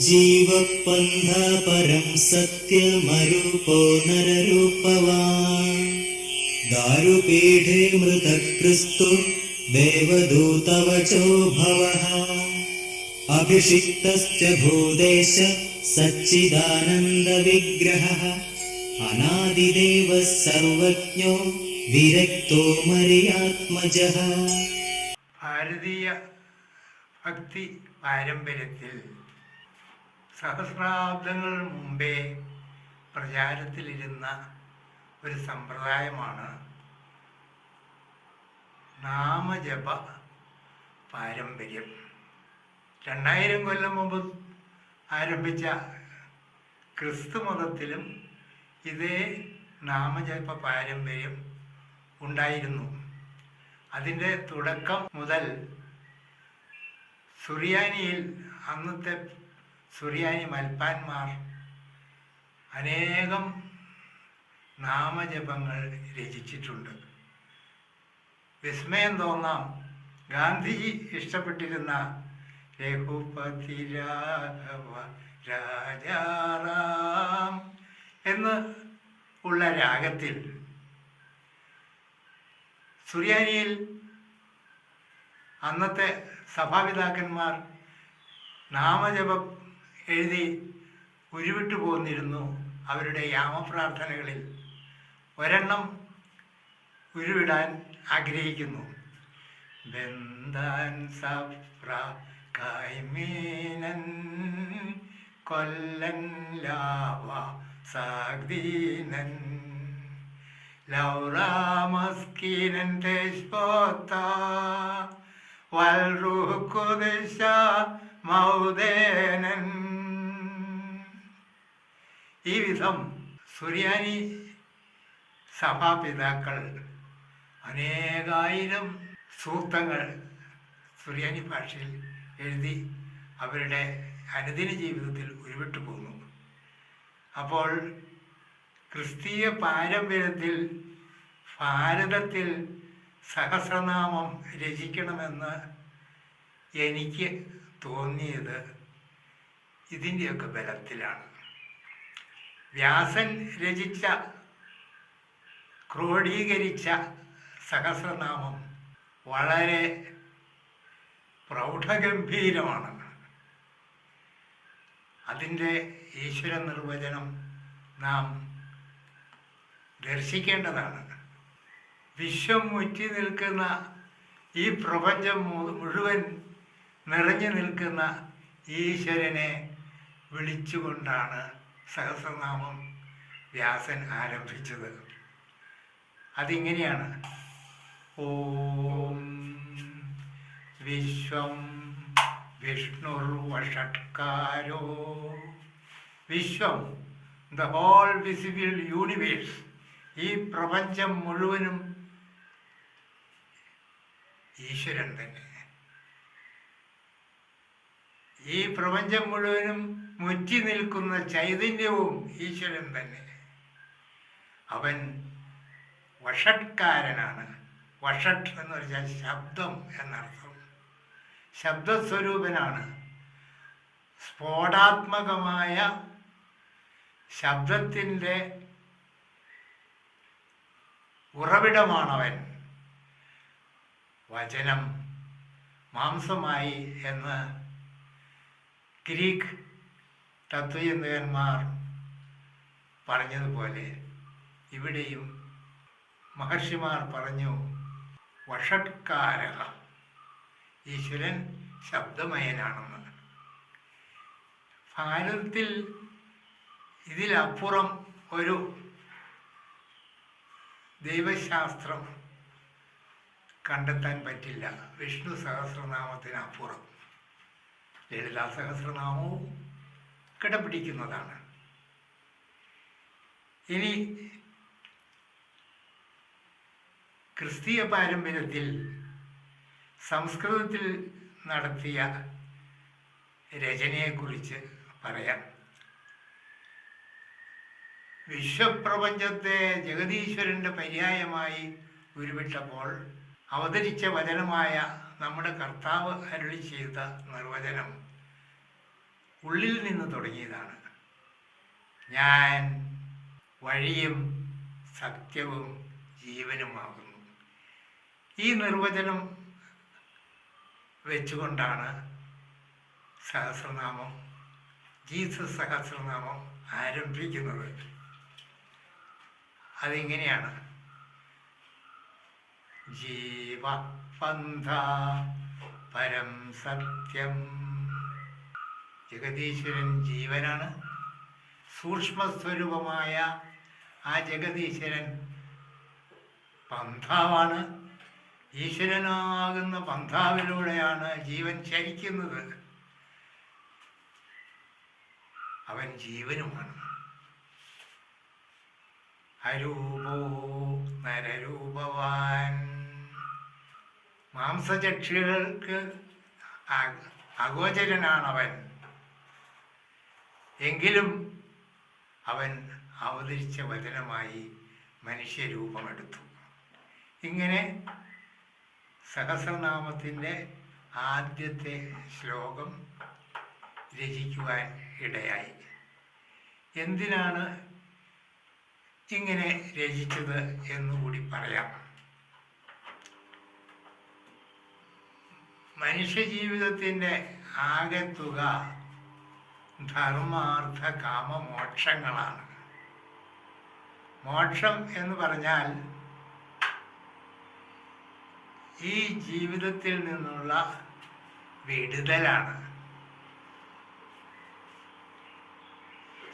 ജീവപന്ഥ പരം സത്യമരൂപോ നരരൂപവാൻ ദാരുപീഠേ മൃതക്രിസ്തു ദേവദൂതവചോ ഭവഃ അഭിഷിക്തശ്ച ഭൂദേശ സച്ചിദാനന്ദ വിഗ്രഹഃ അനാദിദേവഃ സർവജ്ഞോ വിരക്തോ മര്യാത്മജഃ. ഭാരതീയ ഭക്തി പാരമ്പര്യത്തിൽ സഹസ്രാബ്ദങ്ങൾ മുമ്പേ പ്രചാരത്തിലിരുന്ന ഒരു സമ്പ്രദായമാണ് നാമജപ പാരമ്പര്യം. 2000 കൊല്ലം മുമ്പ് ആരംഭിച്ച ക്രിസ്തു മതത്തിലും ഇതേ നാമജപ പാരമ്പര്യം ഉണ്ടായിരുന്നു. അതിൻ്റെ തുടക്കം മുതൽ സുറിയാനിയിൽ അന്നത്തെ സുറിയാനി മൽപ്പാന്മാർ അനേകം നാമജപങ്ങൾ രചിച്ചിട്ടുണ്ട്. വിസ്മയം തോന്നാം, ഗാന്ധിജി ഇഷ്ടപ്പെട്ടിരുന്ന രഘുപതി രാഘവ രാജാറാം എന്ന് ഉള്ള രാഗത്തിൽ സുറിയാനിയിൽ അന്നത്തെ സഭാപിതാക്കന്മാർ നാമജപം എഴുതി ഉരുവിട്ടു പോന്നിരുന്നു. അവരുടെ യാമപ്രാർത്ഥനകളിൽ ഒരെണ്ണം ഉരുവിടാൻ ആഗ്രഹിക്കുന്നു. ബന്ധാൻ സഫ്ര കൈമീനൻ കൊല്ലൻ ലാവ സാഗ്ദീനൻ ലൗറാമസ്കീനൻ തേശ്പോത്ത വൽറുഹുക്കുദിശ മൗദേനൻ. ഈ വിധം സുറിയാനി സഭാപിതാക്കൾ അനേകായിരം സൂക്തങ്ങൾ സുറിയാനി ഭാഷയിൽ എഴുതി അവരുടെ അനുദിന ജീവിതത്തിൽ ഉരുവിട്ടു പോന്നു. അപ്പോൾ ക്രിസ്തീയ പാരമ്പര്യത്തിൽ ഭാരതത്തിൽ സഹസ്രനാമം രചിക്കണമെന്ന് എനിക്ക് തോന്നിയത് ഇതിൻ്റെയൊക്കെ ബലത്തിലാണ്. വ്യാസൻ രചിച്ച ക്രോഡീകരിച്ച സഹസ്രനാമം വളരെ പ്രൗഢഗംഭീരമാണ്. അതിൻ്റെ ഈശ്വര നിർവചനം നാം ദർശിക്കേണ്ടതാണ്. വിശ്വം മുറ്റി നിൽക്കുന്ന ഈ പ്രപഞ്ചം മുഴുവൻ നിറഞ്ഞു നിൽക്കുന്ന ഈശ്വരനെ വിളിച്ചുകൊണ്ടാണ് സഹസ്രനാമം വ്യാസൻ ആരംഭിച്ചത്. അതിങ്ങനെയാണ്: ഓം വിശ്വം വിഷ്ണുർവഷട്കാരോ. വിശ്വം, ദ ഹോൾ വിസിബിൾ യൂണിവേഴ്സ്, ഈ പ്രപഞ്ചം മുഴുവനും ഈശ്വരൻ തന്നെ. ഈ പ്രപഞ്ചം മുഴുവനും മുറ്റി നിൽക്കുന്ന ചൈതന്യവും ഈശ്വരൻ തന്നെ. അവൻ വഷട്കാരനാണ്. വഷട്ട് എന്ന് പറഞ്ഞാൽ ശബ്ദം എന്നർത്ഥം. ശബ്ദസ്വരൂപനാണ്. സ്ഫോടാത്മകമായ ശബ്ദത്തിൻ്റെ ഉറവിടമാണവൻ. വചനം മാംസമായി എന്ന് ഗ്രീക്ക് തത്വചിന്തകന്മാർ പറഞ്ഞതുപോലെ ഇവിടെയും മഹർഷിമാർ പറഞ്ഞു വഷട്കാരക, ഈശ്വരൻ ശബ്ദമയനാണെന്ന്. ഭാരതത്തിൽ ഇതിലപ്പുറം ഒരു ദൈവശാസ്ത്രം കണ്ടെത്താൻ പറ്റില്ല. വിഷ്ണു സഹസ്രനാമത്തിനപ്പുറം ലളിതാ സഹസ്രനാമവും കിടപിടിക്കുന്നതാണ്. ഇനി ക്രിസ്തീയ പാരമ്പര്യത്തിൽ സംസ്കൃതത്തിൽ നടത്തിയ രചനയെക്കുറിച്ച് പറയാം. വിശ്വപ്രപഞ്ചത്തെ ജഗദീശ്വരൻ്റെ പര്യായമായി ഉരുവിട്ടപ്പോൾ അവതരിച്ച വചനമായ നമ്മുടെ കർത്താവ് അരുളി ചെയ്ത നിർവചനം ഉള്ളിൽ നിന്ന് തുടങ്ങിയതാണ്. ഞാൻ വഴിയും സത്യവും ജീവനുമാകുന്നു. ഈ നിർവചനം വെച്ചുകൊണ്ടാണ് സഹസ്രനാമം, ജീസസ് സഹസ്രനാമം ആരംഭിക്കുന്നത്. അതിങ്ങനെയാണ്: ജീവപന്ഥ പരം സത്യം. ജഗദീശ്വരൻ ജീവനാണ്. സൂക്ഷ്മസ്വരൂപമായ ആ ജഗദീശ്വരൻ പന്ഥാവാണ്. ഈശ്വരനാകുന്ന പന്ഥാവിലൂടെയാണ് ജീവൻ ചരിക്കുന്നത്. അവൻ ജീവനുമാണ്. അരൂപോ നരരൂപവാൻ. മാംസചക്ഷുകൾക്ക് അഗോചരനാണവൻ. എങ്കിലും അവൻ അവതരിച്ച വചനമായി മനുഷ്യരൂപമെടുത്തു. ഇങ്ങനെ സഹസ്രനാമത്തിൻ്റെ ആദ്യത്തെ ശ്ലോകം രചിക്കുവാൻ ഇടയായി. എന്തിനാണ് ഇങ്ങനെ രചിച്ചത് എന്നുകൂടി പറയാം. മനുഷ്യജീവിതത്തിൻ്റെ ആകെത്തുക ധർമാർത്ഥ കാമ മോക്ഷങ്ങളാണ്. മോക്ഷം എന്ന് പറഞ്ഞാൽ ഈ ജീവിതത്തിൽ നിന്നുള്ള വിടുതലാണ്.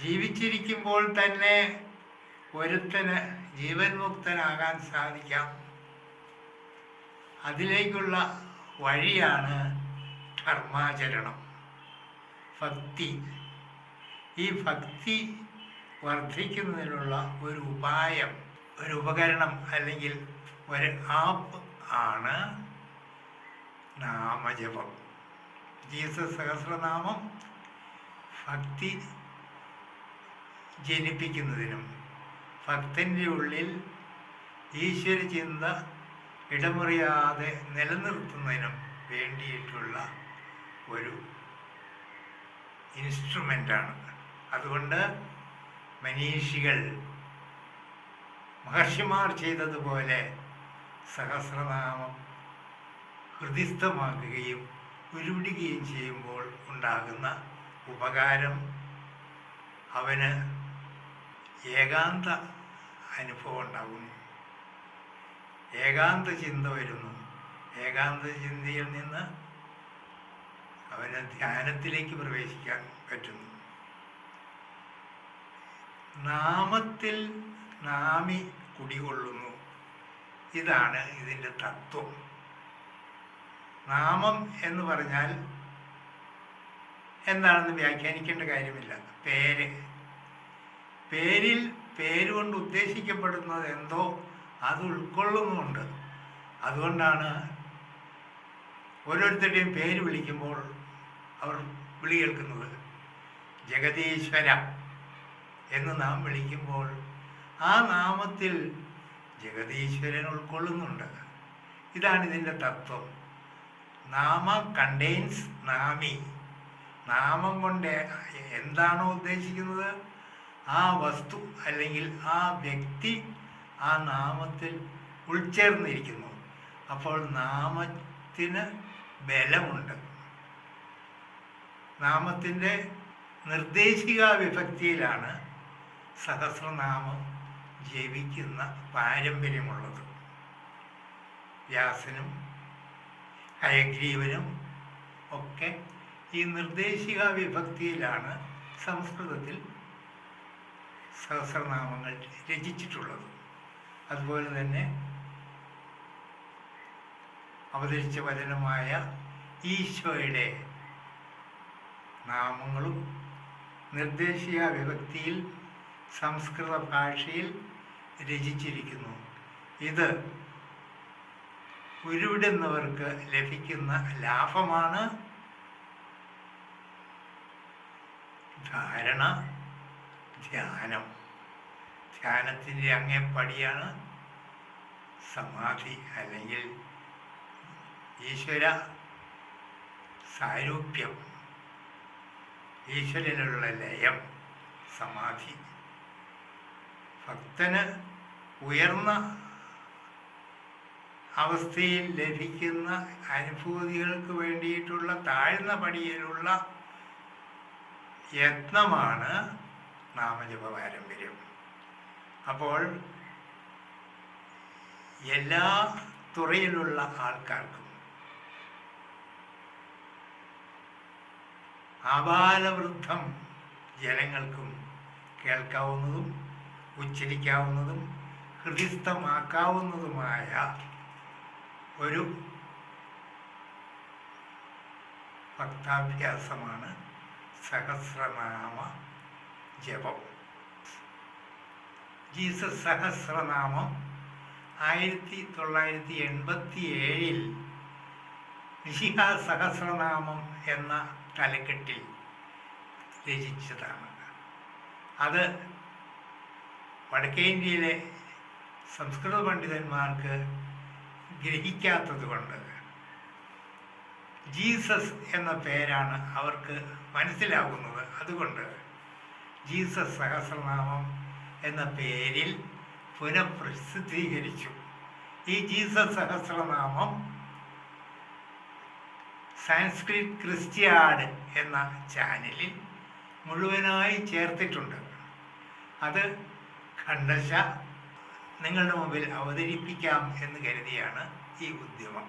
ജീവിച്ചിരിക്കുമ്പോൾ തന്നെ ഒരുത്തന് ജീവൻ മുക്തനാകാൻ സാധിക്കാം. അതിലേക്കുള്ള വഴിയാണ് ധർമാചരണം, ഭക്തി. ഈ ഭക്തി വർദ്ധിക്കുന്നതിനുള്ള ഒരു ഉപായം, ഒരു ഉപകരണം അല്ലെങ്കിൽ ഒരു ആപ്പ് ആണ് നാമജപം. ജീസസ് സഹസ്രനാമം ഭക്തി ജനിപ്പിക്കുന്നതിനും ഭക്തൻ്റെ ഉള്ളിൽ ഈശ്വര ചിന്ത ഇടമുറിയാതെ നിലനിർത്തുന്നതിനും വേണ്ടിയിട്ടുള്ള ഒരു ഇൻസ്ട്രുമെൻ്റാണ്. അതുകൊണ്ട് മനീഷികൾ, മഹർഷിമാർ ചെയ്തതുപോലെ സഹസ്രനാമം ഹൃദിസ്ഥമാക്കുകയും ഉരുവിടുകയും ചെയ്യുമ്പോൾ ഉണ്ടാകുന്ന ഉപകാരം അവന് ഏകാന്ത അനുഭവം ഉണ്ടാകുന്നു. ഏകാന്ത ചിന്ത വരുന്നു. ഏകാന്ത ചിന്തയിൽ നിന്ന് അവന് ധ്യാനത്തിലേക്ക് പ്രവേശിക്കാൻ പറ്റുന്നു. നാമത്തിൽ നാമി കുടികൊള്ളുന്നു. ഇതാണ് ഇതിൻ്റെ തത്വം. നാമം എന്ന് പറഞ്ഞാൽ എന്താണെന്ന് വ്യാഖ്യാനിക്കേണ്ട കാര്യമില്ല. പേരുകൊണ്ട് ഉദ്ദേശിക്കപ്പെടുന്നത് എന്തോ അത് ഉൾക്കൊള്ളുന്നുമുണ്ട്. അതുകൊണ്ടാണ് ഓരോരുത്തരുടെയും പേര് വിളിക്കുമ്പോൾ അവർ വിളി കേൾക്കുന്നത്. ജഗദീശ്വര എന്ന് നാം വിളിക്കുമ്പോൾ ആ നാമത്തിൽ ജഗദീശ്വരൻ ഉൾക്കൊള്ളുന്നുണ്ട്. ഇതാണ് ഇതിൻ്റെ തത്വം. നാമ കണ്ടെയ്ൻസ് നാമി. നാമം കൊണ്ട് എന്താണോ ഉദ്ദേശിക്കുന്നത് ആ വസ്തു അല്ലെങ്കിൽ ആ വ്യക്തി ആ നാമത്തിൽ ഉൾച്ചേർന്നിരിക്കുന്നു. അപ്പോൾ നാമത്തിന് ബലമുണ്ട്. നാമത്തിൻ്റെ നിർദ്ദേശിക വിഭക്തിയിലാണ് സഹസ്രനാമം ജപിക്കുന്ന പാരമ്പര്യമുള്ളത്. വ്യാസനും ഹയഗ്രീവനും ഒക്കെ ഈ നിർദ്ദേശിക വിഭക്തിയിലാണ് സംസ്കൃതത്തിൽ സഹസ്രനാമങ്ങൾ രചിച്ചിട്ടുള്ളത്. അതുപോലെ തന്നെ അവതരിച്ച വചനമായ ഈശോയുടെ നാമങ്ങളും നിർദ്ദേശിക വിഭക്തിയിൽ സംസ്കൃത ഭാഷയിൽ രചിച്ചിരിക്കുന്നു. ഇത് ഉരുവിടുന്നവർക്ക് ലഭിക്കുന്ന ലാഭമാണ്. ധാരണ, ധ്യാനം. ധ്യാനത്തിൻ്റെ അങ്ങേപ്പടിയാണ് സമാധി അല്ലെങ്കിൽ ഈശ്വര സാരൂപ്യം, ഈശ്വരനുള്ള ലയം, സമാധി. ഭക്തന് ഉയർന്ന അവസ്ഥയിൽ ലഭിക്കുന്ന അനുഭൂതികൾക്ക് വേണ്ടിയിട്ടുള്ള താഴ്ന്ന പടിയിലുള്ള യത്നമാണ് നാമജപ പാരമ്പര്യം. അപ്പോൾ എല്ലാ തുറയിലുള്ള ആൾക്കാർക്കും, ആബാലവൃദ്ധം ജനങ്ങൾക്കും കേൾക്കാവുന്നതും ഉച്ചരിക്കാവുന്നതും ഹൃദിസ്ഥമാക്കാവുന്നതുമായ ഒരു ഭക്താഭ്യാസമാണ് സഹസ്രനാമ ജപം. ജീസസ് സഹസ്രനാമം 1987 മിശിഹ സഹസ്രനാമം എന്ന തലക്കെട്ടിൽ രചിച്ചതാണ്. അത് വടക്കേ ഇന്ത്യയിലെ സംസ്കൃത പണ്ഡിതന്മാർക്ക് ഗ്രഹിക്കാത്തത് കൊണ്ട് ജീസസ് എന്ന പേരാണ് അവർക്ക് മനസ്സിലാകുന്നത്. അതുകൊണ്ട് ജീസസ് സഹസ്രനാമം എന്ന പേരിൽ പുനഃപ്രസിദ്ധീകരിച്ചു. ഈ ജീസസ് സഹസ്രനാമം സാൻസ്ക്രിറ്റ് ക്രിസ്ത്യാഡ് എന്ന ചാനലിൽ മുഴുവനായി ചേർത്തിട്ടുണ്ട്. അത് ഖണ്ഡശ നിങ്ങളുടെ മുമ്പിൽ അവതരിപ്പിക്കാം എന്ന് കരുതിയാണ് ഈ ഉദ്യമം.